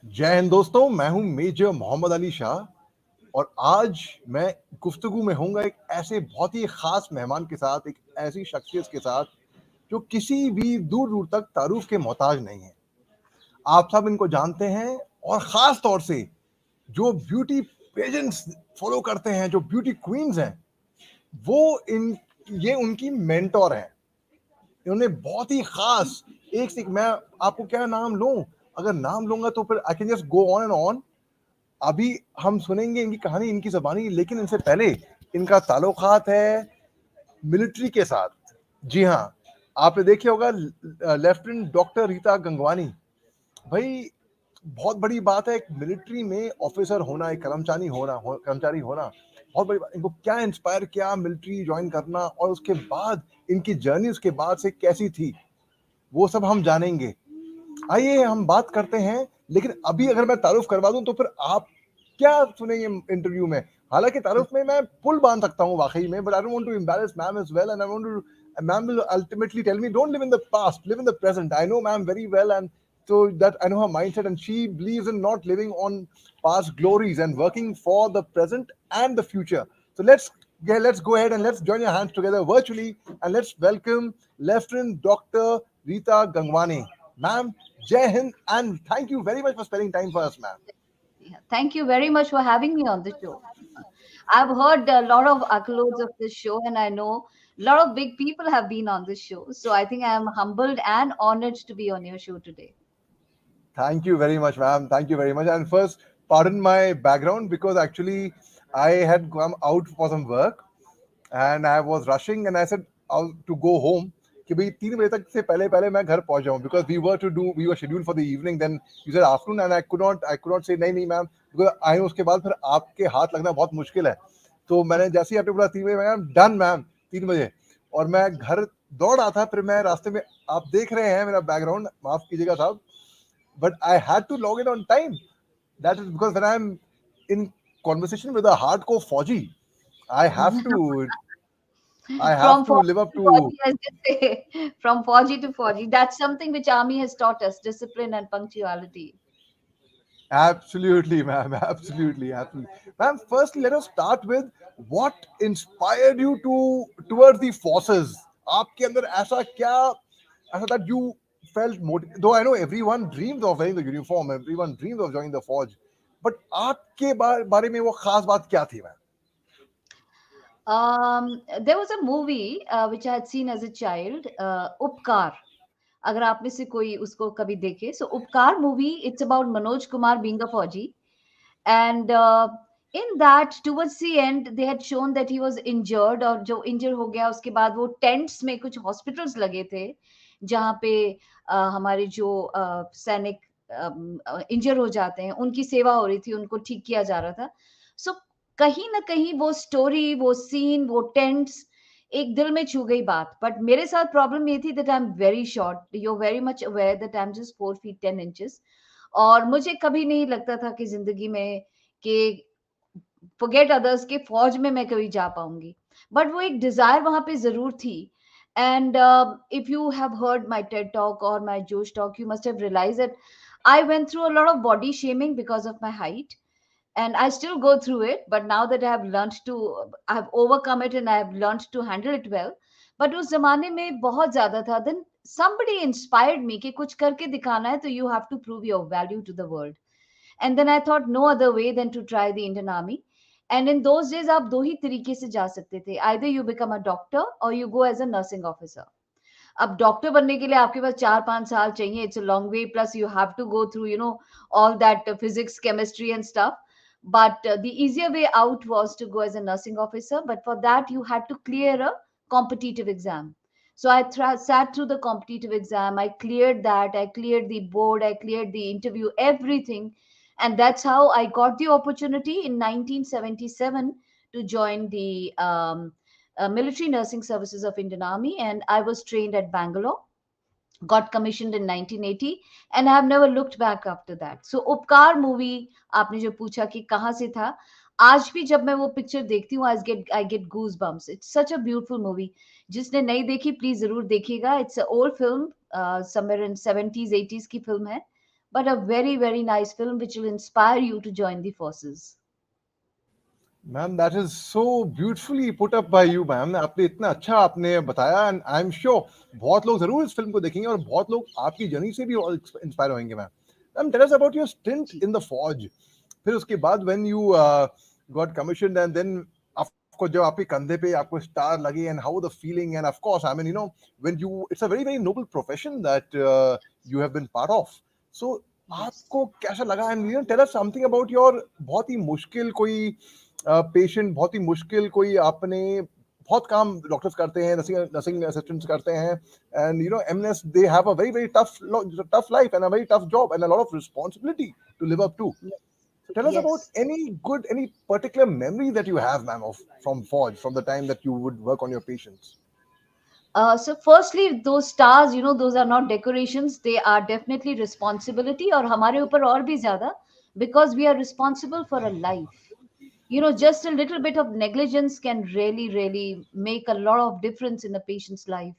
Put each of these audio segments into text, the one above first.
जय हिंद दोस्तों, मैं हूं मेजर मोहम्मद अली शाह और आज मैं गुफ्तगू में होऊंगा एक ऐसे बहुत ही ख़ास मेहमान के साथ, एक ऐसी शख्सियत के साथ जो किसी भी दूर-दूर तक तारुफ के मोहताज नहीं है। आप सब इनको जानते हैं और ख़ास तौर से जो ब्यूटी पेजेंट्स फ़ॉलो करते हैं, जो ब्यूटी क्वीन्स हैं, ये उनकी मेंटर हैं। इन्होंने बहुत ही ख़ास एक से एक मैं आपको क्या नाम लूँ? अगर नाम लूँगा तो फिर I can just go on and on. अभी हम सुनेंगे इनकी कहानी इनकी ज़बानी, लेकिन इनसे पहले इनका ताल्लुकात है मिलिट्री के साथ। जी हाँ, आपने देखे होगा लेफ्टिनेंट डॉक्टर रीता गंगवानी। भाई बहुत बड़ी बात है एक मिलिट्री में ऑफिसर होना, एक कर्मचारी होना बहुत बड़ी बात। इनको क्या इंस्पायर किया मिलिट्री ज्वाइन करना और उसके बाद इनकी जर्नी उसके बाद से कैसी थी, वो सब हम जानेंगे। आइए हम बात करते हैं, लेकिन अभी अगर मैं तारुफ करवा दूं तो फिर आप क्या सुनेंगे इंटरव्यू में? हालांकि तारुफ में मैं पुल बांध सकता हूं वाकई में, but I don't want to embarrass ma'am as well and I want to ma'am will ultimately tell me don't live in the past, live in the present. I know ma'am very well and so that I know her mindset and she believes in not living on past glories and working for the present and the future. So let's go ahead and let's join your hands together virtually and let's welcome Lieutenant Dr. Rita Gangwani. Ma'am, Jai Hind, and thank you very much for spending time for us, ma'am. Yeah, thank you very much for having me on the show. I've heard a lot of accolades of this show, and I know a lot of big people have been on this show. So I think I'm humbled and honored to be on your show today. Thank you very much, ma'am. Thank you very much. And first, pardon my background because actually I had come out for some work and I was rushing and I said out to go home कि भाई 3 बजे तक से पहले पहले मैं घर पहुंच जाऊं because we were scheduled for the evening, then you said afternoon and I could not say नहीं नहीं मैम because आई उसके बाद फिर आपके हाथ लगना बहुत मुश्किल है। तो मैंने जैसे ही आपने बोला 3 बजे, मैम डन मैम 3 बजे, और मैं घर दौड़ रहा था। फिर मैं रास्ते में, आप देख रहे हैं मेरा बैकग्राउंड, माफ कीजिएगा साहब, but I had to log in on time. That is because when I'm in conversation with a hardcore Fauji, I have to I have From to 4G live up to to 4G, as they say, from 4G to 4G. That's something which Army has taught us: discipline and punctuality. absolutely, ma'am, absolutely, absolutely, ma'am. First, let us start with what inspired you towards the forces. आपके अंदर ऐसा क्या ऐसा that you felt motivated? Though I know everyone dreams of wearing the uniform, everyone dreams of joining the forge, but आपके बारे में वो खास बात क्या थी, ma'am? There was a movie which I had seen as a child, Upkar. अगर आप में से कोई उसको कभी देखे, so उपकार movie, it's about Manoj Kumar being a फौजी, and in that towards the end they had shown that he was injured, और जो इंजर हो गया उसके बाद वो टेंट्स में कुछ हॉस्पिटल्स लगे थे जहाँ पे हमारे जो सैनिक इंजर हो जाते हैं उनकी सेवा हो रही थी, उनको ठीक किया जा रहा था। सो कहीं ना कहीं वो स्टोरी, वो सीन, वो टेंट्स एक दिल में छू गई बात। बट मेरे साथ प्रॉब्लम ये थी that I am very short, you very much aware that I am just 4 feet 10 inches, और मुझे कभी नहीं लगता था कि जिंदगी में कि फॉरगेट अदर्स के फौज में मैं कभी जा पाऊंगी। बट वो एक डिजायर वहां पे जरूर थी। And if you have heard my Ted talk और माय जोश talk, you must have realized that I went through a lot of body shaming because of my height, and I still go through it. But now that I have overcome it and I have learned to handle it well. But उस जमाने में बहुत ज्यादा था। Then somebody inspired me कि कुछ करके दिखाना है, तो you have to prove your value to the world. And then I thought no other way than to try the Indian Army. And in those days आप दो ही तरीके से जा सकते थे: either you become a doctor or you go as a nursing officer. अब doctor बनने के लिए आपके पास 4-5 साल चाहिए, it's a long way, plus you have to go through all that physics, chemistry and stuff. But the easier way out was to go as a nursing officer, but for that you had to clear a competitive exam. So I sat through the competitive exam, I cleared that, I cleared the board, I cleared the interview, everything. And that's how I got the opportunity in 1977 to join the military nursing services of Indian Army, and I was trained at Bangalore, got commissioned in 1980, and I have never looked back after that. So उपकार movie, आपने जो पूछा कि कहाँ से था, आज भी जब मैं वो पिक्चर देखती हूँ I get goosebumps. It's such a beautiful movie. जिसने नहीं देखी प्लीज जरूर देखिएगा। It's a old film, somewhere in 70s 80s की फिल्म है। but a very, very nice film which will inspire you to join the forces. Ma'am that is so beautifully put up by you ma'am, आपने इतना अच्छा आपने बताया, and I am sure बहुत लोग जरूर इस फिल्म को देखेंगे और बहुत लोग आपकी जर्नी से भी इंस्पायर होंगे ma'am. Ma'am tell us about your stint ji. In the फौज, फिर उसके बाद when you got commissioned and then of course जब आपके कंधे पे आपको स्टार लगी, and how the feeling, and of course I mean you know when you, it's a very very noble profession that you have been part of, so Yes. आपको कैसा लगा, and you know tell us something about your बहुत ही मुश्किल कोई patient, बहुत ही मुश्किल कोई, आपने बहुत काम डॉक्टर्स करते हैं, नर्सिंग नर्सिंग असिस्टेंट्स करते हैं, and you know MNS they have a very very tough life and a very tough job and a lot of responsibility to live up to. So tell us about Yes. any particular memory that you have, ma'am, of from Forge, from the time that you would work on your patients. So firstly, those stars, those are not decorations. They are definitely responsibility. और हमारे ऊपर और भी ज़्यादा, because we are responsible for a life. Just a little bit of negligence can really, really make a lot of difference in a patient's life.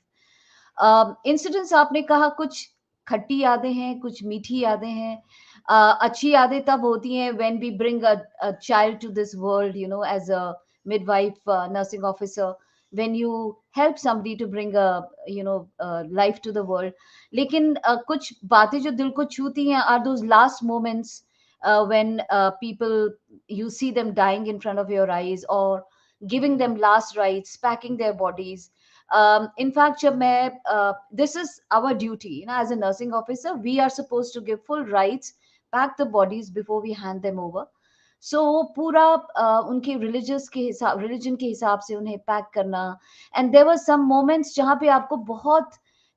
Incidents आपने कहा, कुछ खट्टी यादें हैं, कुछ मीठी यादें हैं। अच्छी यादें तब होती हैं when we bring a child to this world, as a midwife, nursing officer, when you help somebody to bring a life to the world. लेकिन कुछ बातें जो दिल को छूती हैं are those last moments, when people, you see them dying in front of your eyes, or giving them last rites, packing their bodies. In fact, जब मैं, this is our duty, as a nursing officer, we are supposed to give full rights, pack the bodies before we hand them over. So पूरा उनके religion के हिसाब से उन्हें pack करना, and there were some moments जहाँ पे आपको बहुत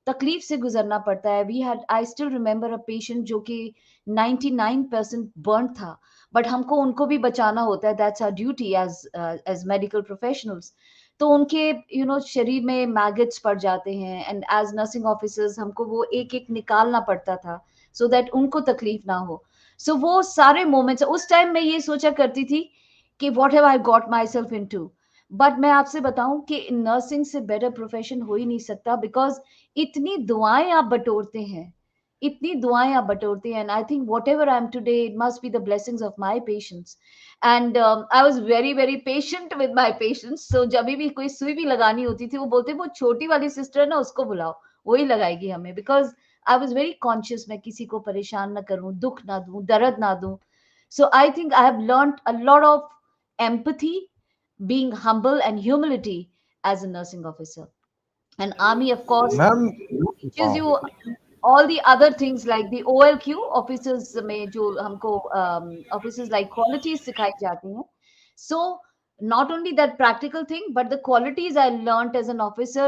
तकलीफ से गुजरना पड़ता है। We had I still remember a patient जो कि 99% बर्न था, बट हमको उनको भी बचाना होता है, that's our duty as medical professionals. तो उनके शरीर में मैगट्स पड़ जाते हैं, एंड एज नर्सिंग ऑफिसर्स हमको वो एक एक निकालना पड़ता था, सो दैट उनको तकलीफ ना हो। सो वो सारे मोमेंट्स उस टाइम मैं ये सोचा करती थी कि what have I got my self into. But मैं आपसे बताऊं कि नर्सिंग से बेटर प्रोफेशन हो ही नहीं सकता, बिकॉज इतनी दुआएं आप बटोरते हैं, इतनी दुआएं आप बटोरते हैं, and I think whatever I am today, it must be the blessings of my patients. And I was very very patient with my patients. So जब भी कोई सुई भी लगानी होती थी, वो बोलते वो छोटी वाली सिस्टर है ना, उसको बुलाओ, वही लगाएगी हमें, because I was very conscious, मैं किसी को परेशान ना करूं, दुख ना दूं, दर्द ना दूं। So I think I have learn a lot of empathy, being humble, and humility as a nursing officer. And army, of course, Ma'am, teaches wow. you all the other things like the OLQ officers में जो हमको officers like qualities सिखाई जाती हैं. So not only that practical thing, but the qualities I learned as an officer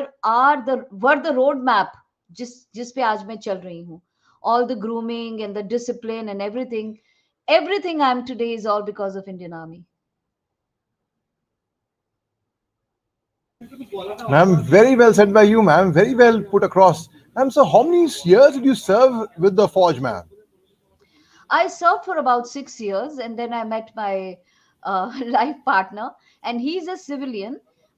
were the roadmap जिस पे आज मैं चल रही हूँ. All the grooming and the discipline and everything I am today is all because of Indian Army. Ma'am, very well said by you, ma'am. Very well put across. Ma'am, so how many years did you serve with the Forge, ma'am? I served for about 6 years, and then I met my life partner, and he's a civilian.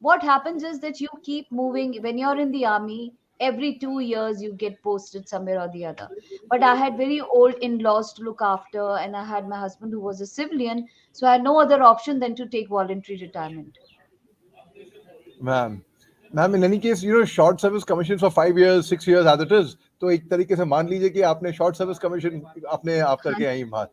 What happens is that you keep moving when you're in the army. Every 2 years, you get posted somewhere or the other. But I had very old in laws to look after, and I had my husband who was a civilian, so I had no other option than to take voluntary retirement. Ma'am. Ma'am, in any case, you know, short service commissions for 5 years, 6 years as it is. तो एक तरीके से मान लीजिए कि आपने short service commission आपने आप करके आई बाहर.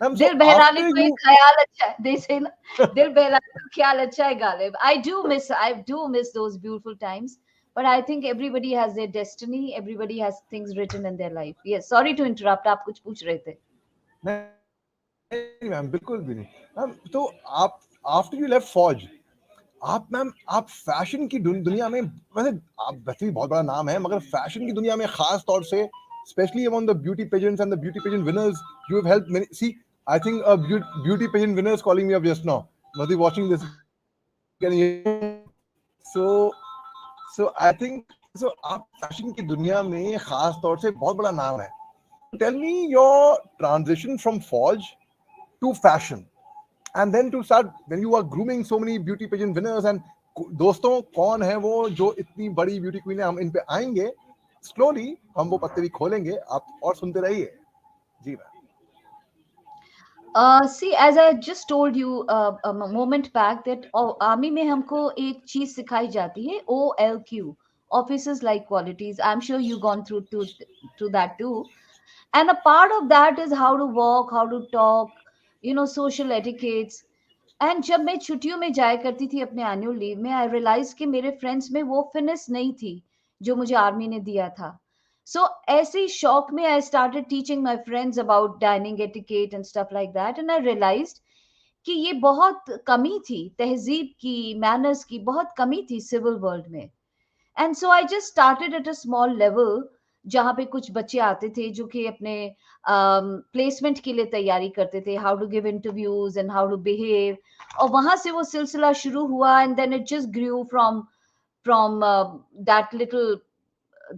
Ma'am, so दिल बहलाने after को एक you, ख्याल अच्छा है, they say ना, दिल बहलाने को ख्याल अच्छा है Ghalib. I do miss those beautiful times, but I think everybody has their destiny, everybody has things written in their life. Yes, sorry to interrupt, आप कुछ पूछ रहे थे. नहीं मैम बिल्कुल भी नहीं मैम, तो आप आफ्टर यू लेफ्ट फौज, आप मैम आप फैशन की दुनिया में, वैसे आप वैसे भी बहुत बड़ा नाम है, मगर फैशन की दुनिया में खास तौर से specially among the beauty pageants and the beauty pageant winners, you have helped many, see I think a beauty pageant winners calling me up just now, must be watching this, so so I think, so आप fashion की दुनिया में खास तौर से बहुत बड़ा नाम है. Tell me your transition from फौज to fashion, and then to start when you are grooming so many beauty pageant winners, and दोस्तों कौन है वो जो इतनी बड़ी ब्यूटी क्वीन है, हम इन पे आएंगे स्लोली, हम वो पत्ते भी खोलेंगे, आप और सुनते रहिए. जी ma'am. See, as I just told you moment back that army में हमको एक चीज सिखाई जाती है, OLQ, officers like qualities. I'm sure you gone through to that too. And a part of that is how to walk, how to talk, social etiquettes. And जब मैं छुट्टियों में जाया करती थी अपने एनुअल लीव में, आई रियलाइज कि मेरे फ्रेंड्स में वो फिटनेस नहीं थी जो मुझे आर्मी ने दिया था. सो ऐसे ही शौक में I started teaching my friends about dining etiquette and stuff like that, and I realized कि ये बहुत कमी थी, तहजीब की, मैनर्स की बहुत कमी थी सिविल वर्ल्ड में. And so I just started at a small level, जहाँ पे कुछ बच्चे आते थे जो कि अपने प्लेसमेंट के लिए तैयारी करते थे, how to give interviews and how to behave. और वहां से वो सिलसिला शुरू हुआ, and then it just grew from that little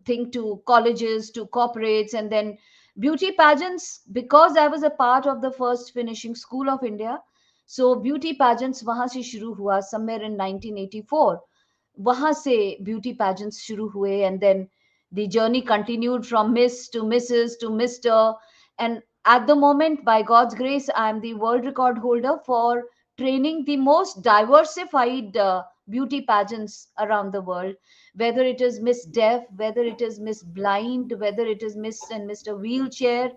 thing to colleges to corporates and then beauty pageants, because I was a part of the first finishing school of India. So beauty pageants wahan se shuru hua somewhere in 1984. वहां से beauty pageants शुरू हुए, and then the journey continued from Miss to Mrs to Mr. And at the moment, by God's grace, I am the world record holder for training the most diversified beauty pageants around the world, whether it is Miss Deaf, whether it is Miss Blind, whether it is Miss and Mr. Wheelchair,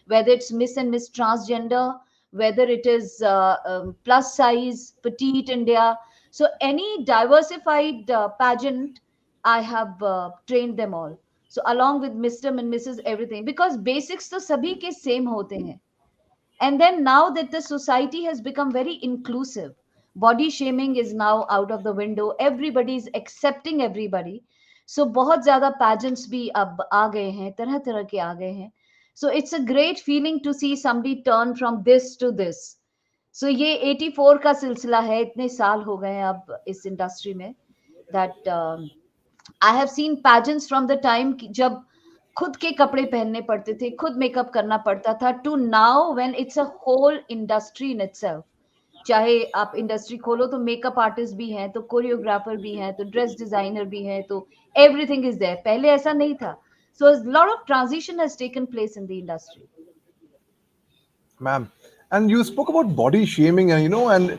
whether it's Miss and Miss Transgender, whether it is plus size petite India. So any diversified pageant, I have trained them all. So along with Mr. and Mrs. everything, because basics तो सभी के same होते हैं. And then now that the society has become very inclusive, body shaming is now out of the window. Everybody is accepting everybody. So बहुत ज़्यादा pageants भी अब आ गए हैं, तरह तरह के आ गए हैं. So it's a great feeling to see somebody turn from this to this. So ये 84 का सिलसिला है, इतने साल हो गए हैं अब इस इंडस्ट्री में, that I have seen pageants from the time जब खुद के कपड़े पहनने पड़ते थे, खुद मेकअप करना पड़ता था, to now when it's a whole industry in itself. चाहे आप इंडस्ट्री खोलो तो मेकअप आर्टिस्ट भी हैं, तो कोरियोग्राफर भी हैं, तो ड्रेस डिजाइनर भी हैं, तो एवरीथिंग इज देयर. पहले ऐसा नहीं था. So lot of transition has taken place in the industry. Ma'am, and you spoke about body shaming, and and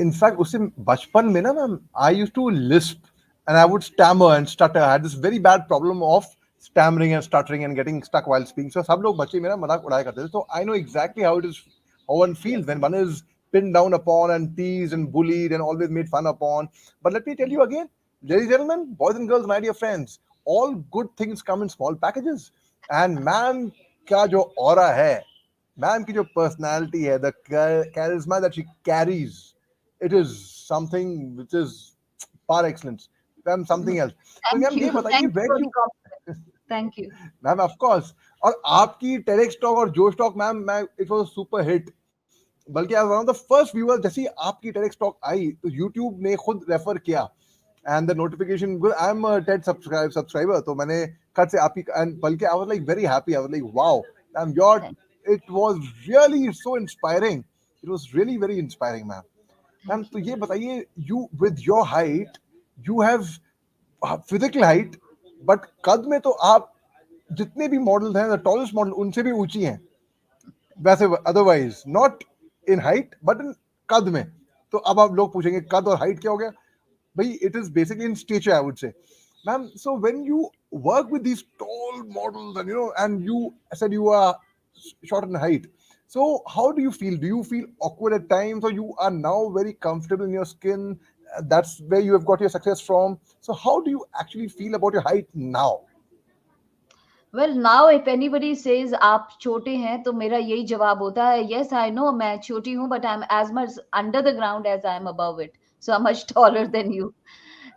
in fact उसे बचपन में ना ma'am, I used to lisp and I would stammer and stutter. I had this very bad problem of stammering and stuttering and getting stuck while speaking. So सब लोग बच्चे मेरा मजाक उड़ाया करते थे. So I know exactly how it is, how one feels when one is pinned down upon and teased and bullied and always made fun upon. But let me tell you again, ladies and gentlemen, boys and girls, my dear friends, all good things come in small packages. And ma'am का जो aura है, ma'am की जो personality है, the charisma that she carries, it is something which is par excellence. Ma'am something else. तो thank ma'am you, ये बताइए, thank you where for do the compliment. Thank you. Ma'am of course, और आपकी TEDx talk और Josh talk ma'am, मैं it was super hit. बल्कि I was one of the first viewers. जैसे ही आपकी TEDx टॉक आई तो YouTube ने खुद रेफर किया, and the notification, I am a TED subscriber, तो मैंने कट से आपकी, एंड बल्कि I was like very happy. I was like wow ma'am, your, it was really so inspiring. It was really very inspiring ma'am. Ma'am तो ये बताइए, you with your height, you have physical height, but कद में तो आप जितने भी models हैं, द टॉलेस्ट मॉडल उनसे भी ऊंची हैं वैसे, otherwise not in height but in कद में. तो अब आप लोग पूछेंगे कद और हाइट क्या हो गया भाई, it is basically in stature I would say. Ma'am, so when you work with these tall models, and you said you are short in height, so how do you feel? Do you feel awkward at times, or you are now very comfortable in your skin? That's where you have got your success from. So how do you actually feel about your height now? Well now if anybody says आप छोटे हैं, तो मेरा यही जवाब होता है, yes I know मैं छोटी हूँ, but I am as much under the ground as I am above it. So I am much taller than you.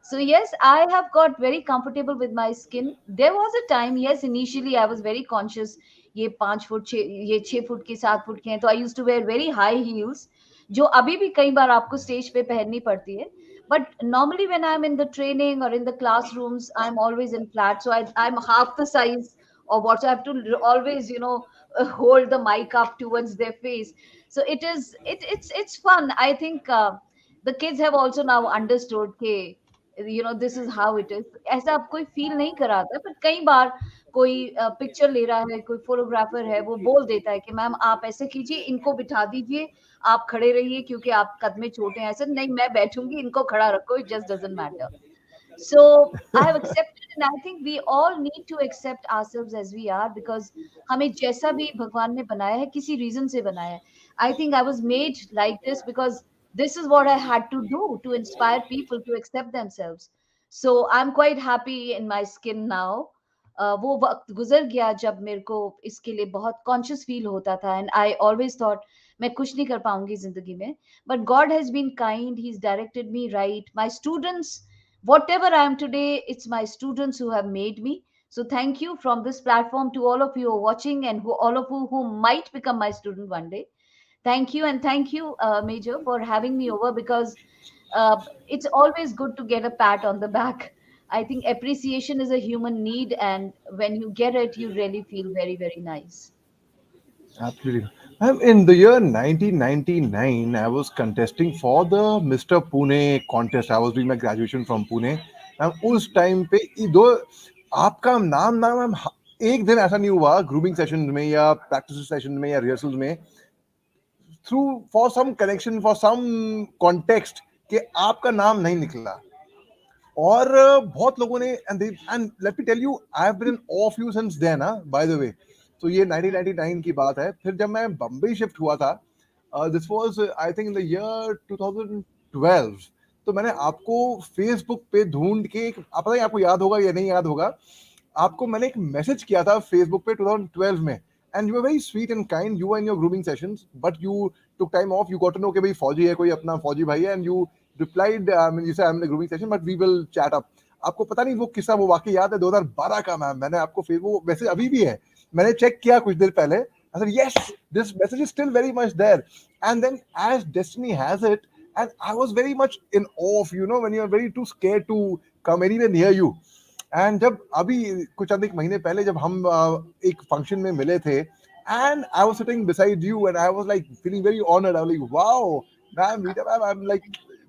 So yes, I have got very comfortable with my skin. There was a time, yes, initially I was very conscious. ये 5 foot ये 6 foot के 7 foot के हैं, तो I used to wear very high heels, जो अभी भी कई बार आपको स्टेज पे पहननी पड़ती है. But normally when I'm in the training or in the classrooms, I'm always in flat, so I'm half the size of what, so I have to always, hold the mic up towards their face. So it's fun. I think the kids have also now understood. Okay, this is how it is, ऐसा आप कोई feel नहीं कराता, पर कई बार कोई picture ले रहा है, कोई फोटोग्राफर है, वो बोल देता है कि मैम आप ऐसे कीजिए, इनको बिठा दीजिए, आप खड़े रहिए क्योंकि आप कद में छोटे हैं, ऐसे नहीं, मैं बैठूंगी, इनको खड़ा रखो, it just doesn't matter. So I have accepted, and I think we all need to accept ourselves as we are, because हमें जैसा भी भगवान ने बनाया है किसी रीजन से बनाया है. I think I was made like this because this is what I had to do to inspire people to accept themselves. So I'm quite happy in my skin now. वो वक्त गुजर गया जब मेरे को इसके लिए बहुत कॉन्शियस फील होता था, एंड आई ऑलवेज थॉट मैं कुछ नहीं कर पाऊंगी जिंदगी में. But God has been kind, he is directed me right. My students, whatever I am today, it's my students who have made me. So thank you from this platform to all of you who are watching, and all of you who might become my student one day. Thank you, and thank you, Major, for having me over, because it's always good to get a pat on the back. I think appreciation is a human need, and when you get it, you really feel very, very nice. Absolutely. In the year 1999, I was contesting for the Mr. Pune contest. I was doing my graduation from Pune. उस time पे दो आपका नाम ना ma'am एक दिन ऐसा नहीं हुआ ग्रूमिंग सेशन में या प्रैक्टिस सेशन में या रिहर्सल में through for some connection for some context कि आपका नाम नहीं निकला. और बहुत लोगों ने and let me tell you I have been in of you since then, by the way. तो ये 1999 की बात है. फिर जब मैं बम्बई शिफ्ट हुआ था, this was I think in the year 2012, तो मैंने आपको फेसबुक पे ढूंढ के, आप पता नहीं आपको याद होगा या नहीं याद होगा, आपको मैंने एक मैसेज किया था फेसबुक पे 2012 में. And you were very sweet and kind, you in your grooming sessions, but you took time off, you got to know कि भाई फौजी है, कोई अपना फौजी भाई है, and you replied, I mean, you said I'm in a grooming session, but we will chat up. आपको पता नहीं वो किस्सा, वो वाकई याद है 2012 का मैम. मैंने आपको फेसबुक मैसेज अभी भी है, मैंने चेक किया कुछ देर पहले. I said yes, this message is still very much there. And then as destiny has it, and I was very much in awe of, you know, when you are very too scared to come anywhere near you. And जब अभी कुछ अधिक महीने पहले जब हम एक function में मिले थे, and I was sitting beside you, and I was like feeling very honored. I was like, wow, ma'am, Rita, ma'am, I'm like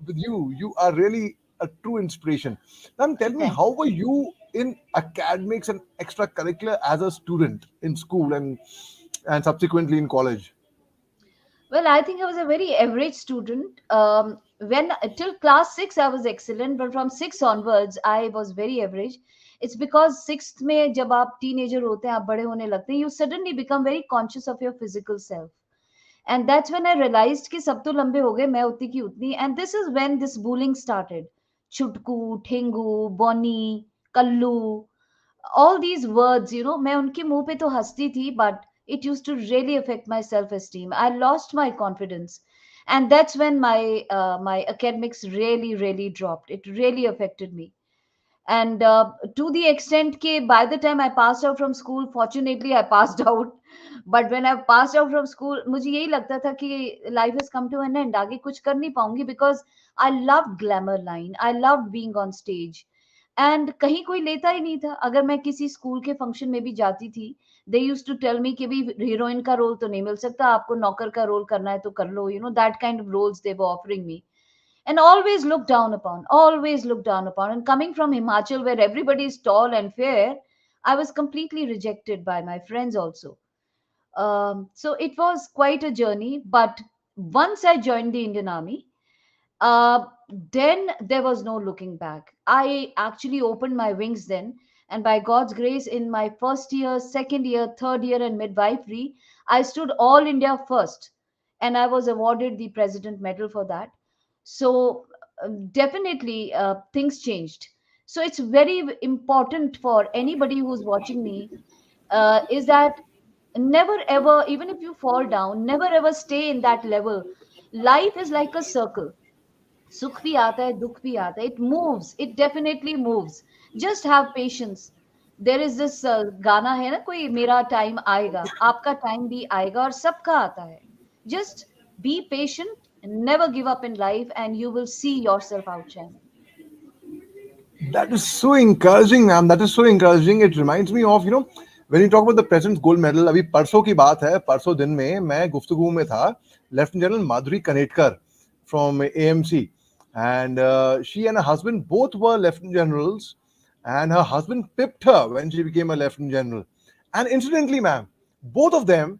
with you. You are really a true inspiration. Ma'am, tell me, Thank how were you in academics and extracurricular as a student in school and subsequently in college? Well, I think I was a very average student. When till class six, I was excellent, but from six onwards, I was very average. It's because sixth में जब आप teenager होते हैं, आप बड़े होने लगते हैं, you suddenly become very conscious of your physical self. And that's when I realized कि सब तो लंबे हो गए, मैं उतनी की उतनी. And this is when this bullying started. Chutku, Thengu, Bonnie, Kallu, all these words, मैं उनके मुंह पे तो हंसती थी, but it used to really affect my self esteem. I lost my confidence, and that's when my academics really dropped. It really affected me. And to the extent that by the time I passed out from school, fortunately I passed out. But when I passed out from school, मुझे यही लगता था कि life has come to an end, आगे कुछ कर नहीं पाऊंगी, because I loved glamour line, I loved being on stage. And कहीं कोई लेता ही नहीं था. अगर मैं किसी स्कूल के फंक्शन में भी जाती थी, they used to tell me कि भी हीरोइन का रोल तो नहीं मिल सकता, आपको नौकर का रोल करना है तो कर लो, that kind of roles they were offering me. And always looked down upon. And coming from Himachal, where everybody is tall and fair, I was completely rejected by my friends also. So it was quite a journey. But once I joined the Indian Army, uh, then there was no looking back. I actually opened my wings then, and by God's grace, in my first year, second year, third year, and midwifery, I stood all India first, and I was awarded the President Medal for that. So definitely things changed. So it's very important for anybody who's watching me, is that never ever, even if you fall down, never ever stay in that level. Life is like a circle. सुख भी आता है, दुख भी आता है. It moves, it definitely moves. Just have patience. There is this गाना है ना, कोई मेरा टाइम आएगा, आपका टाइम भी आएगा, और सबका आता है. Just be patient, never give up in life, and you will see yourself outshining. That is so encouraging, ma'am. That is so encouraging. It reminds me of, when you talk about the President's Gold Medal, अभी परसों की बात है, परसों दिन में मैं गुफ्तगू में था lieutenant general Madhuri Kanetkar from AMC. and she and her husband both were lieutenant generals, and her husband pipped her when she became a lieutenant general. And incidentally, ma'am, both of them,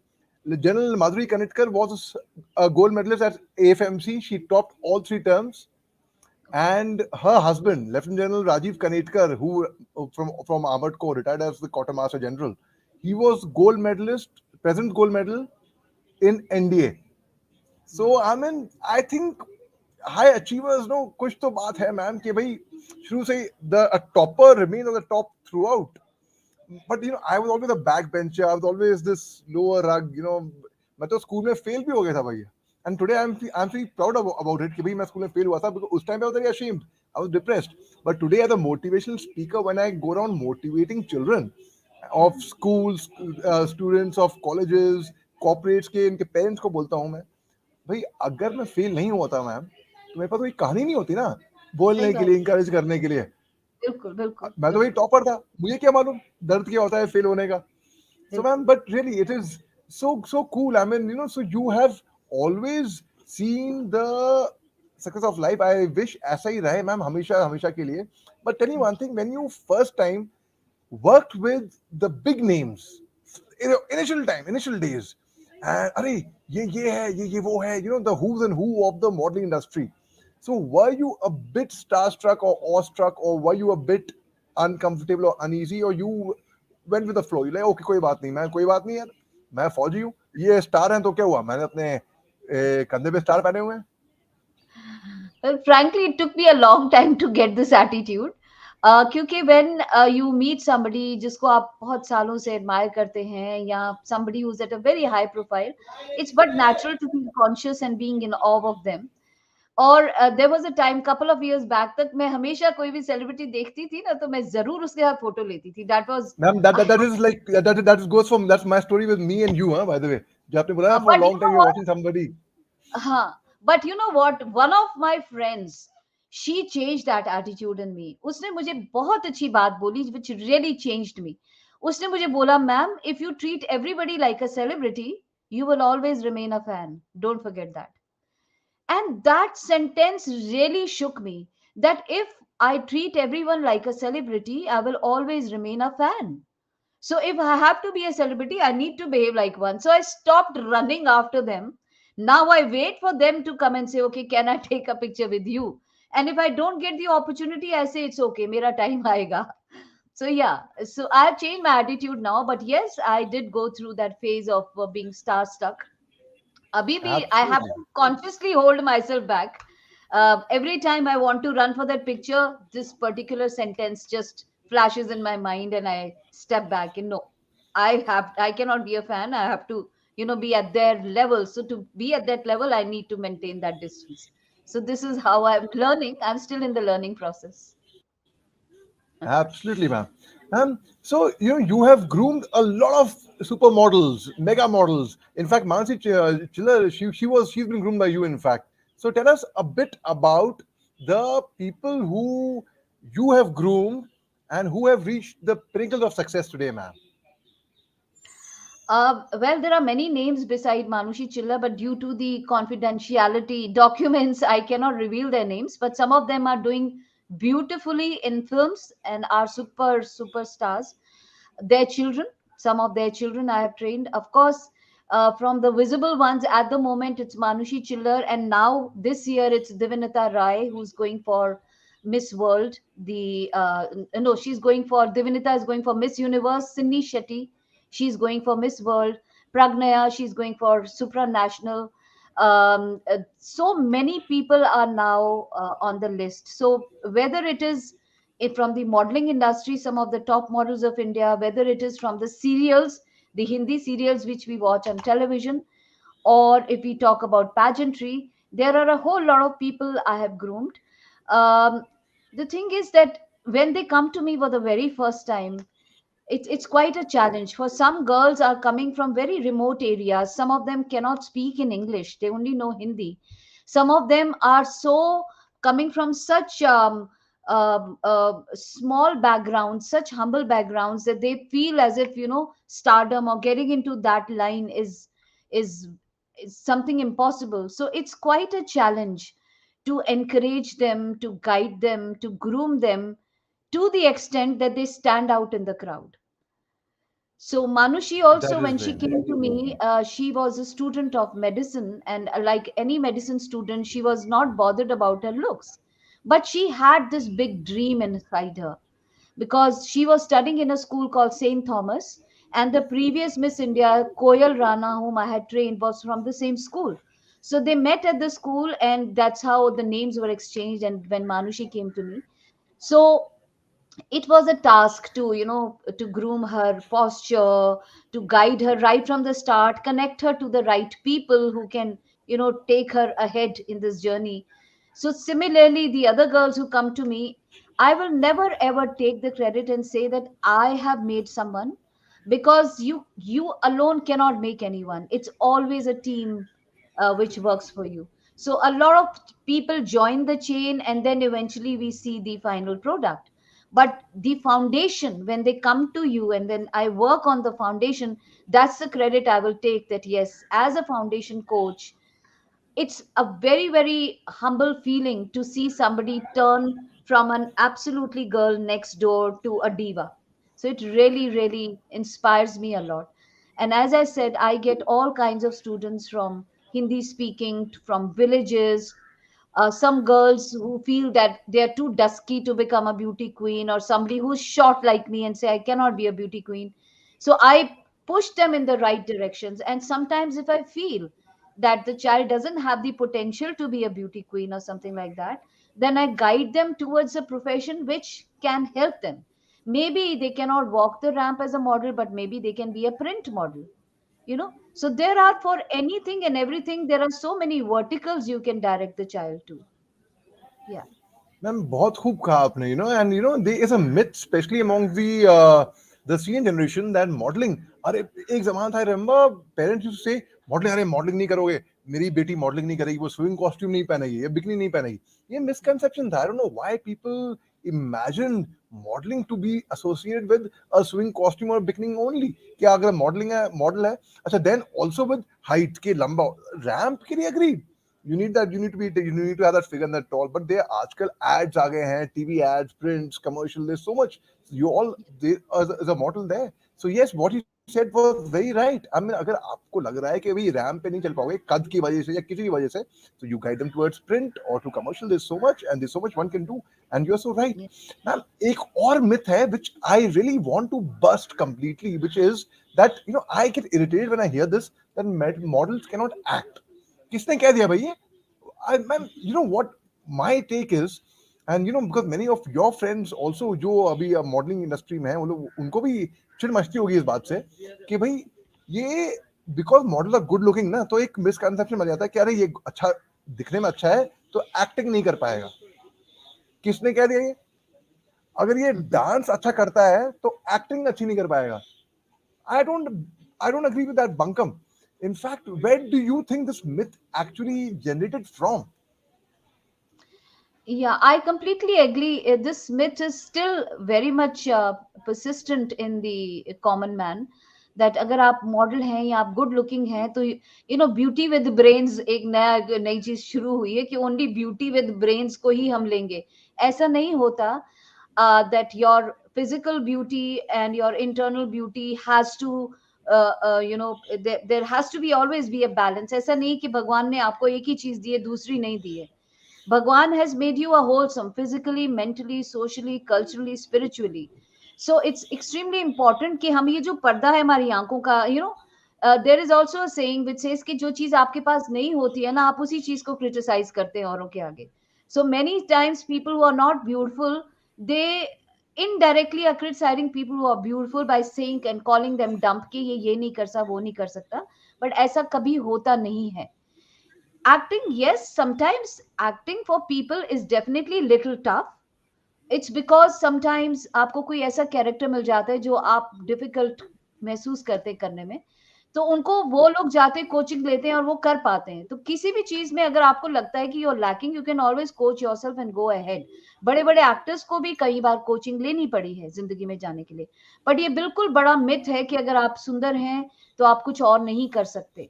General Madhuri Kanitkar was a gold medalist at AFMC. She topped all three terms, and her husband, Lieutenant General Rajiv Kanetkar, who from Armored Corps, retired as the Quartermaster General, he was gold medalist, President's gold medal in NDA. So I mean, I think high achievers know कुछ तो बात है ma'am कि भाई शुरू से the a topper remains on the top throughout. But I was always a backbencher. I was always this lower rug. मैं तो स्कूल में फेल भी हो गया था भैया. And today I'm feeling proud about it कि भाई मैं स्कूल में फेल हुआ था because उस time I was very ashamed. I was depressed. But today as a motivational speaker, when I go around motivating children of schools, students of colleges, corporates के इनके parents को बोलता हूँ मैं, भाई अगर मैं फेल नहीं हुआ था मैम तो मेरे पास कोई कहानी नहीं होती ना सही बोलने के बात। लिए, इंकरेज करने के लिए. बिल्कुल, बिल्कुल, मैं तो भाई बिल्कुल, टॉपर था, मुझे क्या मालूम दर्द क्या होता है फेल होने का. So बिल्कुल। ma'am, but really it is so cool. I mean, so you have always seen the success of life. I wish ऐसा ही रहे मैम हमेशा हमेशा के लिए. But tell me one thing, when you first time worked with the big names, initial days, and अरे ये है ये वो है, the who's and who of the modeling industry. So were you a bit starstruck or awestruck, or were you a bit uncomfortable or uneasy, or you went with the flow? You like, okay, कोई बात नहीं यार, मैं फौजी हूँ, ये star हैं तो क्या हुआ, मैंने अपने कंधे पे स्टार पहने हुए हैं. Well, frankly, it took me a long time to get this attitude. क्योंकि when you meet somebody जिसको आप बहुत सालों से admire करते हैं या somebody who's at a very high profile, it's but natural to feel conscious and being in awe of them. और there was a time couple of years back तक मैं हमेशा कोई भी celebrity देखती थी ना तो मैं जरूर उसके साथ फोटो लेती थी. That was Ma'am, a that is like goes from, that's my story with me and you, huh, by the way. जो आपने बोला for a but you long time know you're what? watching somebody. Huh. But you know what? One of my friends, she changed that attitude in me. उसने मुझे बहुत अच्छी बात बोली, which really changed me. उसने मुझे बोला, ma'am, if you treat everybody like a celebrity, you will always remain a fan. Don't forget that. And that sentence really shook me. That if I treat everyone like a celebrity, I will always remain a fan. So if I have to be a celebrity, I need to behave like one. So I stopped running after them. Now I wait for them to come and say, okay, can I take a picture with you? And if I don't get the opportunity, I say it's okay, mera time aayega. So yeah, so I've changed my attitude now. But yes, I did go through that phase of being starstruck. Abhi bhi, I have Absolutely. to consciously hold myself back. Every time I want to run for that picture, this particular sentence just flashes in my mind and I step back and no, I cannot be a fan. I have to, be at their level. So to be at that level, I need to maintain that distance. So this is how I'm learning. I'm still in the learning process. Absolutely, ma'am. So you have groomed a lot of supermodels, mega models. In fact, Mansi Chiller, she's been groomed by you. In fact, so tell us a bit about the people who you have groomed and who have reached the pinnacle of success today, ma'am. Well, there are many names beside Manushi Chilla, but due to the confidentiality documents, I cannot reveal their names. But some of them are doing beautifully in films and are superstars. Their children, some of their children I have trained. Of course, from the visible ones at the moment, it's Manushi Chillar, and now this year it's Divinita Rai who's going for Miss World. No, she's going for Divinita is going for Miss Universe. Sydney Shetty, she's going for Miss World. Pragnaya, she's going for supranational. So many people are now on the list. So whether it is from the modeling industry, some of the top models of India, whether it is from the serials, the Hindi serials which we watch on television, or if we talk about pageantry, there are a whole lot of people I have groomed. Um, the thing is that when they come to me for the very first time, it's quite a challenge. For some girls are coming from very remote areas. Some of them cannot speak in English. They only know Hindi. Some of them are so coming from such small backgrounds, such humble backgrounds that they feel as if stardom or getting into that line is is something impossible. So it's quite a challenge to encourage them, to guide them, to groom them to the extent that they stand out in the crowd. So Manushi also, That when is she there. came to me, she was a student of medicine, and like any medicine student, she was not bothered about her looks, but she had this big dream inside her because she was studying in a school called St. Thomas, and the previous Miss India, Koyal Rana, whom I had trained, was from the same school. So they met at the school, and that's how the names were exchanged. And when Manushi came to me, so it was a task to, to groom her posture, to guide her right from the start, connect her to the right people who can, take her ahead in this journey. So similarly, the other girls who come to me, I will never ever take the credit and say that I have made someone, because you alone cannot make anyone. It's always a team which works for you. So a lot of people join the chain, and then eventually we see the final product. But the foundation, when they come to you and then I work on the foundation, that's the credit I will take, that yes, as a foundation coach, it's a very very humble feeling to see somebody turn from an absolutely girl next door to a diva. So it really really inspires me a lot. And as I said, I get all kinds of students from Hindi speaking, from villages, some girls who feel that they are too dusky to become a beauty queen, or somebody who's short like me and say I cannot be a beauty queen. So I push them in the right directions. And sometimes if I feel that the child doesn't have the potential to be a beauty queen or something like that, then I guide them towards a profession which can help them. Maybe they cannot walk the ramp as a model, but maybe they can be a print model. So there are, for anything and everything, there are so many verticals you can direct the child to. Yeah. Ma'am बहुत खूब कहा आपने, and there is a myth especially among the senior generation that modeling, अरे एक जमाना था, I remember parents used to say modeling, अरे modeling नहीं करोगे, मेरी बेटी modeling नहीं करेगी, वो swimming costume नहीं पहनेगी, ये बिकनी नहीं पहनेगी. ये misconception था. I don't know why people imagine modeling to be associated with a swimming costume or bikini only. कि अगर modeling है, model है, अच्छा, then also with height के लंबा ramp के लिए agreed. You need that, you need to have that figure and that tall. But there आजकल ads आ गए हैं, TV ads, prints, commercial, there's so much. You all there is a model there. So yes, what you said was very right. I mean, अगर आपको लग रहा है कि भाई रैम पे नहीं चल पाओगे कद की वजह से या किसी भी वजह से, so you guide them towards print or to commercial. There's so much, and there's so much one can do, and you're so right. Yeah. Ma'am, एक और myth है which I really want to bust completely, which is that I get irritated when I hear this, that models cannot act. किसने कह दिया भाई ये? Man, you know what my take is, and because many of your friends also जो अभी modelling industry में है, वो लोग, उनको भी चिढ़ मचती होगी इस बात से कि भाई ये because model are good looking ना, तो एक मिसकंसेप्शन बन जाता है कि अरे ये अच्छा दिखने में अच्छा है तो एक्टिंग नहीं कर पाएगा. किसने कह दिया ये? अगर ये डांस अच्छा करता है तो एक्टिंग अच्छी नहीं कर पाएगा. I don't I don't agree with that bunkum. In fact, where do you think this myth actually generated from? Yeah, I completely agree. This myth is still very much persistent in the common man, that अगर आप model हैं या आप good looking हैं तो beauty with brains, एक नई चीज शुरू हुई है कि ओनली ब्यूटी विद ब्रेन्स को ही हम लेंगे. ऐसा नहीं होता. That your physical beauty and your internal beauty has to there has to be always be a balance. ऐसा नहीं कि भगवान ने आपको एक ही चीज दी है, दूसरी नहीं दी है. Bhagwan has made you a wholesome physically, mentally, socially, culturally, spiritually. So it's extremely important कि हम ये जो पर्दा है हमारी आंखों का, there is also a saying which says कि जो चीज आपके पास नहीं होती है ना, आप उसी चीज को criticize करते हैं औरों के आगे. So many times people who are not beautiful, they indirectly are criticizing people who are beautiful by saying and calling them dumb कि ये नहीं कर सकता, वो नहीं कर सकता. But ऐसा कभी होता नहीं है. Acting, yes, sometimes acting for people is definitely little tough. It's because sometimes आपको कोई ऐसा कैरेक्टर मिल जाता है जो आप डिफिकल्ट महसूस करते करने में, तो उनको वो लोग जाते कोचिंग लेते हैं और वो कर पाते हैं. तो किसी भी चीज में अगर आपको लगता है कि you are lacking, you can always coach yourself and go ahead. बड़े बड़े एक्टर्स को भी कई बार कोचिंग लेनी पड़ी है जिंदगी में जाने के लिए. बट ये बिल्कुल बड़ा मिथ है कि अगर आप सुंदर हैं तो आप कुछ और नहीं कर सकते.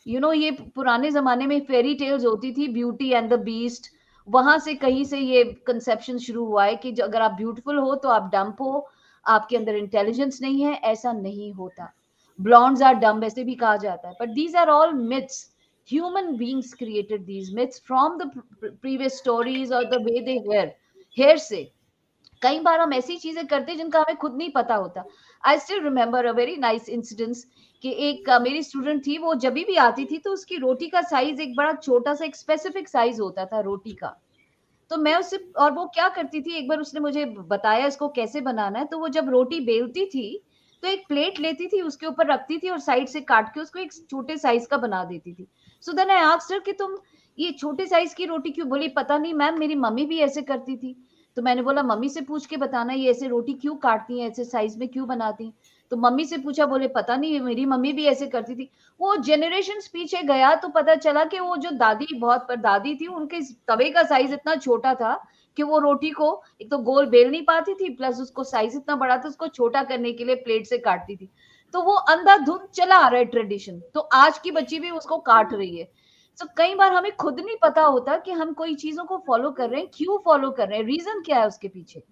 ये पुराने जमाने में फेरी टेल्स होती थी, ब्यूटी एंड द बीस्ट, वहां से कहीं से ये कंसेप्शन शुरू हुआ है कि अगर आप ब्यूटीफुल हो तो आप डम्प हो, आपके अंदर इंटेलिजेंस नहीं है। ऐसा नहीं होता। ब्लॉन्ड्स आर डम्ब ऐसे भी कहा जाता है, but these are all myths. Human beings created these myths from the previous stories और the way they hear say. कई बार हम ऐसी चीजें करते हैं जिनका हमें खुद नहीं पता होता। आई still remember a very nice incidence कि एक मेरी स्टूडेंट थी, वो जब भी आती थी तो उसकी रोटी का साइज एक बड़ा छोटा सा एक स्पेसिफिक साइज होता था रोटी का। तो मैं उससे, और वो क्या करती थी, एक बार उसने मुझे बताया इसको कैसे बनाना है। तो वो जब रोटी बेलती थी तो एक प्लेट लेती थी, उसके ऊपर रखती थी और साइड से काट के उसको एक छोटे साइज का बना देती थी। So then I asked her कि तुम ये छोटे साइज की रोटी क्यों? बोली पता नहीं मैम, मेरी मम्मी भी ऐसे करती थी। तो मैंने बोला मम्मी से पूछ के बताना, ये ऐसे रोटी क्यों काटती हैं, ऐसे साइज में क्यों बनाती हैं? तो मम्मी से पूछा, बोले पता नहीं, मेरी मम्मी भी ऐसे करती थी। वो जनरेशन पीछे गया तो पता चला कि वो जो दादी, बहुत पर दादी थी, उनके तवे का साइज इतना छोटा था कि वो रोटी को एक तो गोल बेल नहीं पाती थी, प्लस उसको साइज इतना बड़ा था, उसको छोटा करने के लिए प्लेट से काटती थी। तो वो अंधाधुंध चला आ रहा है ट्रेडिशन, तो आज की बच्ची भी उसको काट रही है। तो कई बार हमें खुद नहीं पता होता कि हम कोई चीजों को फॉलो कर रहे हैं, क्यों फॉलो कर रहे हैं, रीजन क्या है उसके पीछे,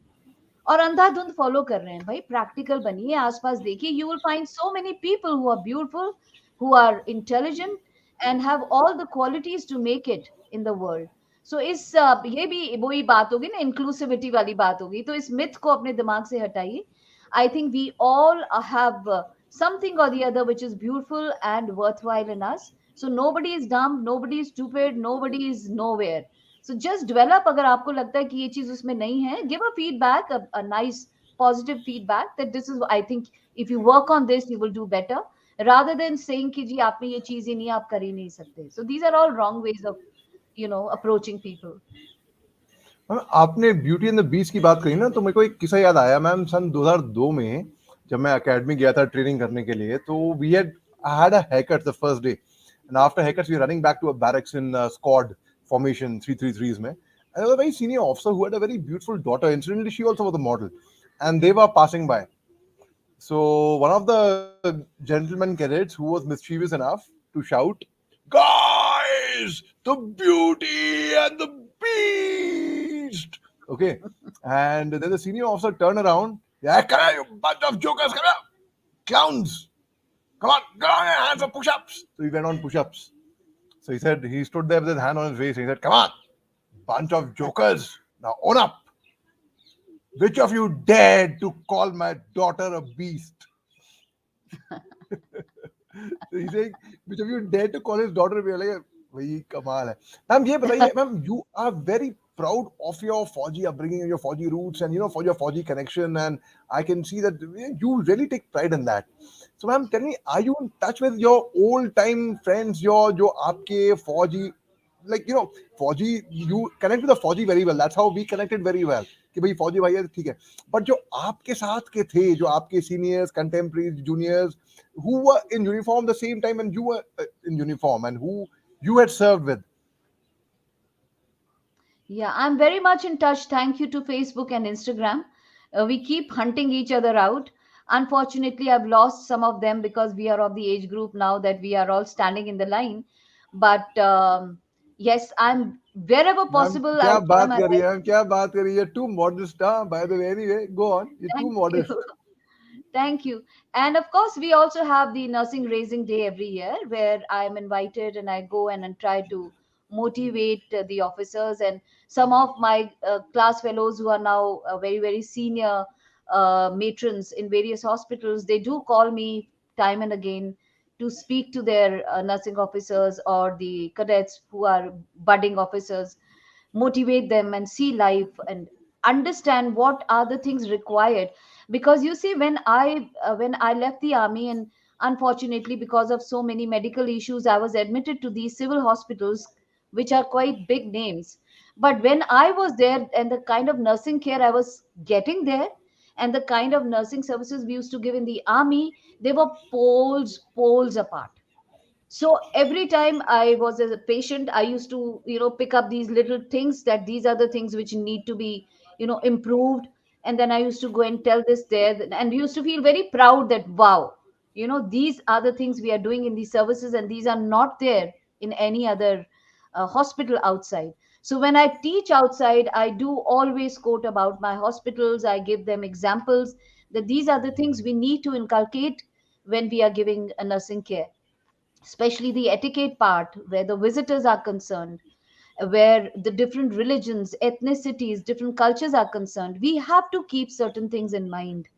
और अंधाधुंध फॉलो कर रहे हैं। भाई प्रैक्टिकल बनिए, आसपास देखिए, you will find so many people who are beautiful, who are intelligent and have all the qualities to make it in the world. So इस ये भी वही बात होगी ना, इंक्लूसिविटी वाली बात होगी। तो इस मिथ को अपने दिमाग से हटाइए। I think we all have something or the other which is beautiful and worthwhile in us. So nobody is dumb, nobody is stupid, nobody is nowhere. So just develop, अगर आपको लगता है कि ये चीज उसमें नहीं है, give a feedback, a nice positive feedback that this is, I think if you work on this you will do better, rather than saying कि जी आप में ये चीज ही नहीं, आप कर ही नहीं सकते. So these are all wrong ways of, approaching people. Ma'am आपने ब्यूटी एंड द बीस्ट की बात करी ना, तो मेरे को एक किस्सा याद आया मैम। सन 2002 में जब मैं एकेडमी गया था ट्रेनिंग करने के लिए, तो we had I had a haircut the first day, and after haircut we were running back to a barracks in squad formation 333s में, and there was a very senior officer who had a very beautiful daughter. Incidentally, she also was a model, and they were passing by. So one of the gentleman cadets who was mischievous enough to shout, "Guys, the beauty and the beast!" Okay, and then the senior officer turned around. Yeah, come here, you bunch of jokers! Come here, clowns! Come on, go on your hands for push-ups. So he went on push-ups. So he said, he stood there with his hand on his waist and he said, "Come on, bunch of jokers! Now own up. Which of you dared to call my daughter a beast?" So he's saying, which of you dared to call his daughter a beast? Like, वही कमाल है। Ma'am ये बताइए, ma'am you are very proud of your Fauji upbringing and your Fauji roots and for your Fauji connection, and I can see that you really take pride in that. So ma'am, tell me, are you in touch with your old time friends, your जो आपके Fauji, like Fauji, you connect with the Fauji very well. That's how we connected very well. कि भाई फौजी भाई है ठीक है, but जो आपके साथ के थे, जो आपके seniors, कंटेम्परेरीज, juniors who were in uniform the same time and you were in uniform and who you had served with. Yeah, I'm very much in touch. Thank you to Facebook and Instagram. We keep hunting each other out. Unfortunately, I've lost some of them because we are of the age group now that we are all standing in the line. But yes, I'm wherever ma'am possible. I क्या try बात my कर रही best. है, ma'am क्या बात कर रही है, too modest, by the way, anyway go on, you're too Thank you. modest. Thank you. And of course, we also have the Nursing Raising Day every year where I'm invited and I go and try to motivate the officers. And some of my class fellows who are now very, very senior matrons in various hospitals, they do call me time and again to speak to their nursing officers or the cadets who are budding officers, motivate them and see life and understand what are the things required. Because you see, when I left the army, and unfortunately because of so many medical issues I was admitted to these civil hospitals which are quite big names. But when I was there and the kind of nursing care I was getting there and the kind of nursing services we used to give in the army, they were poles apart. So every time I was as a patient, I used to pick up these little things, that these are the things which need to be improved. And then I used to go and tell this there, and used to feel very proud that wow, these are the things we are doing in these services, and these are not there in any other hospital outside. So when I teach outside, I do always quote about my hospitals. I give them examples that these are the things we need to inculcate when we are giving a nursing care, especially the etiquette part where the visitors are concerned, where the different religions, ethnicities, different cultures are concerned. We have to keep certain things in mind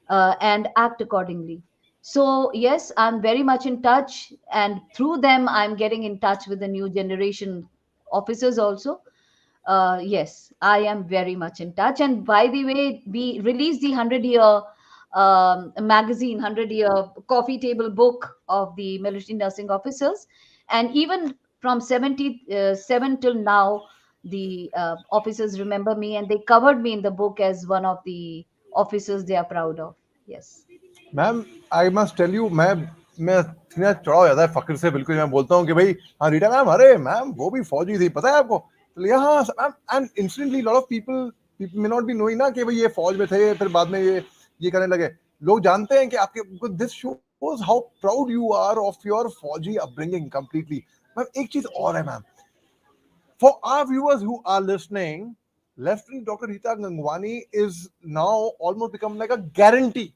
and act accordingly. So, yes, I'm very much in touch, and through them, I'm getting in touch with the new generation officers also. Yes, I am very much in touch. And by the way, we released the 100-year magazine, 100-year coffee table book of the military nursing officers. And even from 77 till now, the officers remember me and they covered me in the book as one of the officers they are proud of. Yes. Ma'am I must tell you, मैं सीना चढ़ा हो जाता है फक्र से, बिल्कुल मैं बोलता हूँ कि भाई हाँ रीटा मैम, अरे मैम वो भी फौजी थी, पता है आपको? तो हाँ ma'am, and instantly lot of people may not be knowing ना कि भाई ये फौज में थे, फिर बाद में ये करने लगे। लोग जानते हैं कि आपके, this shows how proud you are of your फौजी अपब्रिंगिंग कंप्लीटली। मैम एक चीज और है ma'am, for our viewers who are listening, Lieutenant Dr. Rita Gangwani is now almost become like a guarantee.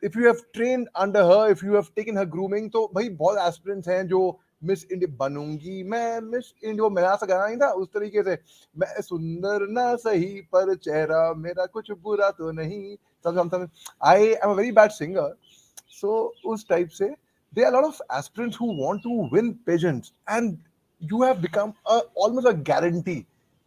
If you have trained under her, if you have taken her grooming, तो भाई बहुत aspirants हैं जो miss India बनूंगी मैं, miss India मेरा सा गाना नहीं था उस तरीके से, मैं सुंदर ना सही पर चेहरा मेरा कुछ बुरा तो नहीं, समझ I am a very bad singer, so उस टाइप से there are a lot of aspirants who want to win pageants, and you have become almost a guarantee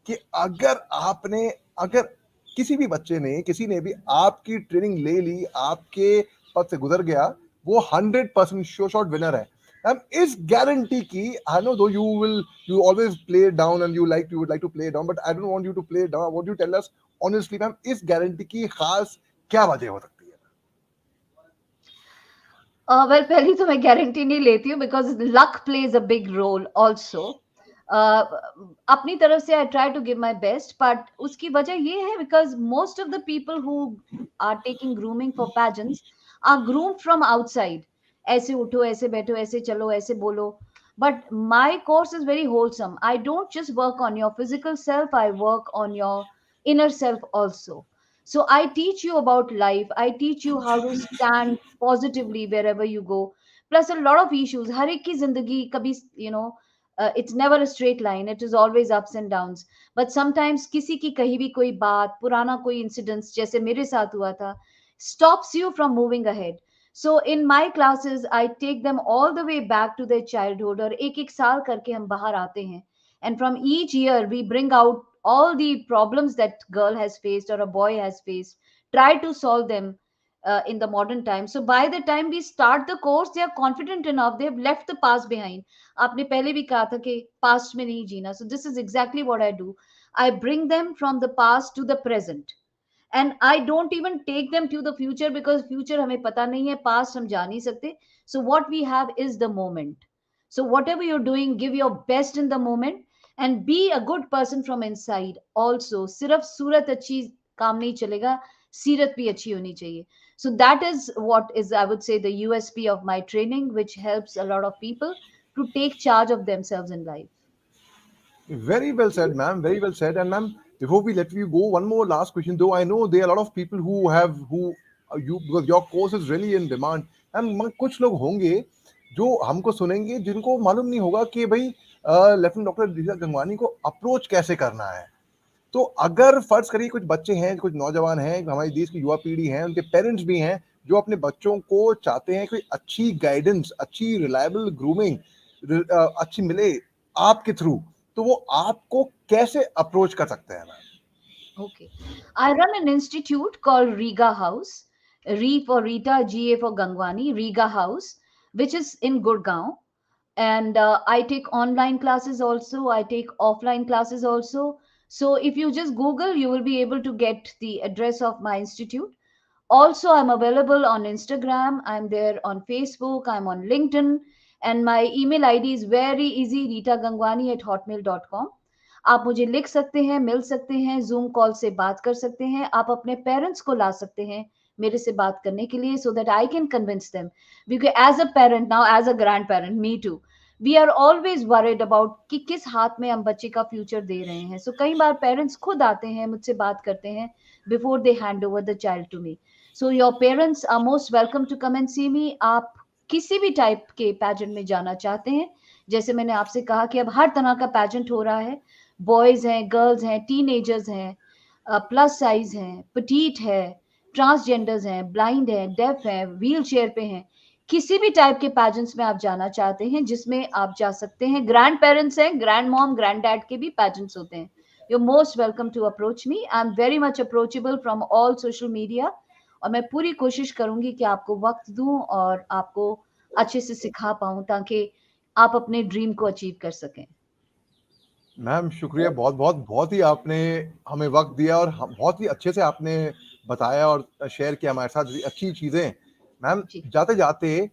कि अगर किसी भी बच्चे ने, किसी ने भी आपकी ट्रेनिंग ले ली, आपके पद से गुजर गया, वो 100% श्योर शॉट विनर है। मैम इस गारंटी की, आई नो दो you always play it down and you would like to play it down, but I don't want you to play it down. I want you to tell us honestly, ma'am इस guarantee की खास क्या वजह हो सकती है? Well पहली तो मैं गारंटी नहीं लेती हूँ because luck plays a big role also. अपनी तरफ से I try to give my best, but उसकी वजह ये है because most of the people who are taking grooming for pageants are groom from outside. ऐसे उठो, ऐसे बैठो, ऐसे चलो, ऐसे बोलो। But my course is very wholesome. I don't just work on your physical self, I work on your inner self also. So I teach you about life, I teach you how to stand positively wherever you go. Plus a lot of issues, har ek ki zindagi kabhi, it's never a straight line, it is always ups and downs. But sometimes किसी की कही भी कोई बात, पुराना कोई incidents जैसे मेरे साथ हुआ था, stops you from moving ahead. So in my classes I take them all the way back to their childhood, और एक एक साल करके हम बाहर आते हैं, and from each year we bring out all the problems that girl has faced or a boy has faced, try to solve them in the modern time. So by the time we start the course, they are confident enough, they have left the past behind. आपने पहले भी कहा था कि past में नहीं जीना. So this is exactly what I do. I bring them from the past to the present, and I don't even take them to the future because future हमें पता नहीं है, past हम जा नहीं सकते. So what we have is the moment. So whatever you're doing, give your best in the moment and be a good person from inside also. सिर्फ सूरत अच्छी काम नहीं चलेगा, सीरत भी अच्छी होनी चाहिए. So that is what is, I would say, the USP of my training, which helps a lot of people to take charge of themselves in life. Very well said, ma'am. Very well said. And ma'am, before we let you go, one more last question. Though I know there are a lot of people who you, because your course is really in demand. And कुछ लोग होंगे जो हमको सुनेंगे जिनको मालूम नहीं होगा कि भाई लेफ्टिनेंट डॉक्टर रीता गंगवानी को अप्रोच कैसे करना है। तो अगर फर्ज करिए कुछ बच्चे हैं, कुछ नौजवान हैं, हमारे देश की युवा पीढ़ी है, उनके पेरेंट्स भी हैं जो अपने बच्चों को चाहते हैं कोई अच्छी गाइडेंस, अच्छी रिलायबल ग्रूमिंग अच्छी मिले आपके थ्रू, तो वो आपको कैसे अप्रोच कर सकते हैं? Okay. I run an institute called Riga House. Re for Rita, GA for Gangwani, Riga House, which is in Gurgaon. And I take online classes also, I take offline classes also. So if you just Google, you will be able to get the address of my institute. Also, I'm available on Instagram, I'm there on Facebook, I'm on LinkedIn, and my email ID is very easy, ritagangwani@hotmail.com. आप मुझे लिख सकते हैं, मिल सकते हैं, zoom call से बात कर सकते हैं, आप अपने पेरेंट्स को ला सकते हैं मेरे से बात करने के लिए, so that I can convince them, because as a parent now, as a grandparent, me too, we are always worried about कि किस हाथ में हम बच्चे का फ्यूचर दे रहे हैं. सो कई बार पेरेंट्स खुद आते हैं, मुझसे बात करते हैं before they hand over the child to me. So your parents are most welcome to come and see me. आप किसी भी टाइप के पैजेंट में जाना चाहते हैं, जैसे मैंने आपसे कहा कि अब हर तरह का पैजेंट हो रहा है. बॉयज हैं, गर्ल्स हैं, टीनेजर्स हैं, प्लस साइज हैं, पटीट है, ट्रांसजेंडर्स हैं, ब्लाइंड हैं, डेफ हैं, व्हील चेयर पे हैं. किसी भी टाइप के पैजेंट्स में आप जाना चाहते हैं जिसमें आप जा सकते हैं. ग्रैंड पेरेंट्स हैं, ग्रैंड मॉम, ग्रैंड डैड के भी पैजेंट्स होते हैं. You are most welcome to approach me. I am very much approachable from all social media. और मैं पूरी कोशिश करूंगी कि आपको वक्त दूं और आपको अच्छे से सिखा पाऊं ताकि आप अपने ड्रीम को अचीव कर सकें. मैम शुक्रिया, बहुत बहुत बहुत ही आपने हमें वक्त दिया और बहुत ही अच्छे से आपने बताया और शेयर किया हमारे साथ अच्छी चीजें. मैम जी. जाते जाते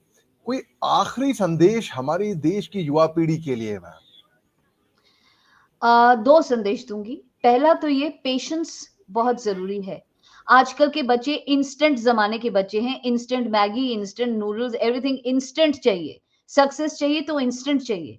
कोई आखिरी संदेश हमारी देश की युवा पीढ़ी के लिए मैम? दो संदेश दूंगी. पहला तो ये, पेशेंस बहुत जरूरी है. आजकल के बच्चे इंस्टेंट जमाने के बच्चे हैं. Instant Maggi, instant noodles, everything instant चाहिए. सक्सेस चाहिए तो इंस्टेंट चाहिए.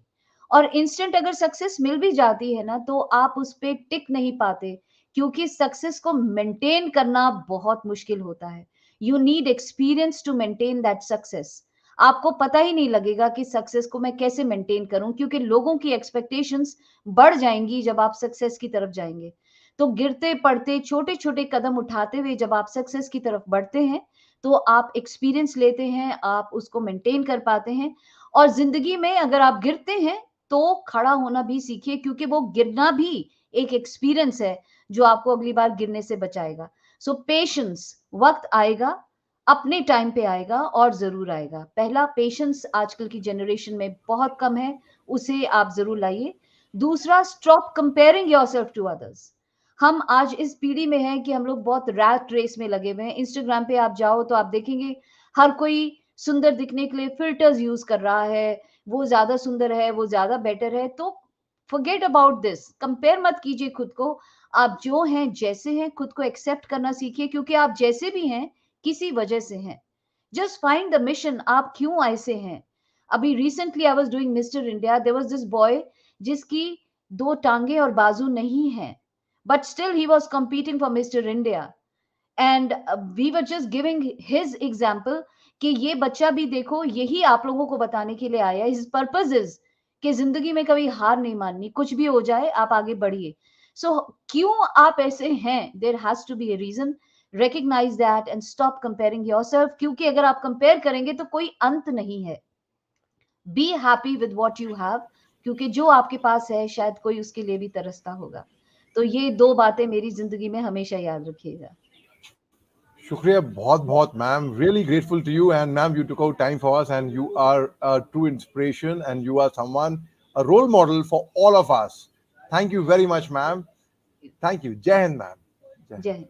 और इंस्टेंट अगर सक्सेस मिल भी जाती है ना, तो आप उस पर टिक नहीं पाते, क्योंकि सक्सेस को मेंटेन करना बहुत मुश्किल होता है. You need experience to maintain that success. आपको पता ही नहीं लगेगा कि सक्सेस को मैं कैसे मेंटेन करूं, क्योंकि लोगों की एक्सपेक्टेशंस बढ़ जाएंगी जब आप सक्सेस की तरफ जाएंगे. तो गिरते पड़ते छोटे छोटे कदम उठाते हुए जब आप सक्सेस की तरफ बढ़ते हैं, तो आप एक्सपीरियंस लेते हैं, आप उसको मेंटेन कर पाते हैं. और जिंदगी में अगर आप गिरते हैं तो खड़ा होना भी सीखिए, क्योंकि वो गिरना भी एक एक्सपीरियंस है जो आपको अगली बार गिरने से बचाएगा. सो पेशेंस. वक्त आएगा, अपने टाइम पे आएगा और जरूर आएगा. पहला, पेशेंस आजकल की जनरेशन में बहुत कम है, उसे आप जरूर लाइए. दूसरा, stop comparing yourself to others. हम आज इस पीढ़ी में हैं कि हम लोग बहुत रैट रेस में लगे हुए हैं. इंस्टाग्राम पे आप जाओ तो आप देखेंगे हर कोई सुंदर दिखने के लिए फिल्टर्स यूज कर रहा है. वो ज्यादा सुंदर है, वो ज्यादा बेटर है. तो फॉरगेट अबाउट दिस. कंपेयर मत कीजिए खुद को. आप जो हैं, जैसे हैं, खुद को एक्सेप्ट करना सीखिए, क्योंकि आप जैसे भी हैं किसी वजह से हैं. Just find the mission. आप क्यों ऐसे हैं? अभी recently I was doing Mister India. There was this boy जिसकी दो टांगे और बाजू नहीं है, but still he was competing for Mister India. And we were just giving his example कि ये बच्चा भी देखो, यही आप लोगों को बताने के लिए आया. हिज पर्पज इज कि जिंदगी में कभी हार नहीं माननी, कुछ भी हो जाए आप आगे बढ़िए. सो क्यों आप ऐसे हैं? There has to be a reason. recognize that and stop comparing yourself, क्योंकि अगर आप कंपेयर करेंगे तो कोई अंत नहीं है. Be happy with what you have, क्योंकि जो आपके पास है शायद कोई उसके लिए भी तरसता होगा. तो ये दो बातें मेरी जिंदगी में हमेशा याद रखिएगा. शुक्रिया बहुत बहुत ma'am, really grateful to you and ma'am you took out time for us and you are a true inspiration and you are someone a role model for all of us. Thank you very much ma'am. Thank you. जय हिंद ma'am. जय हिंद.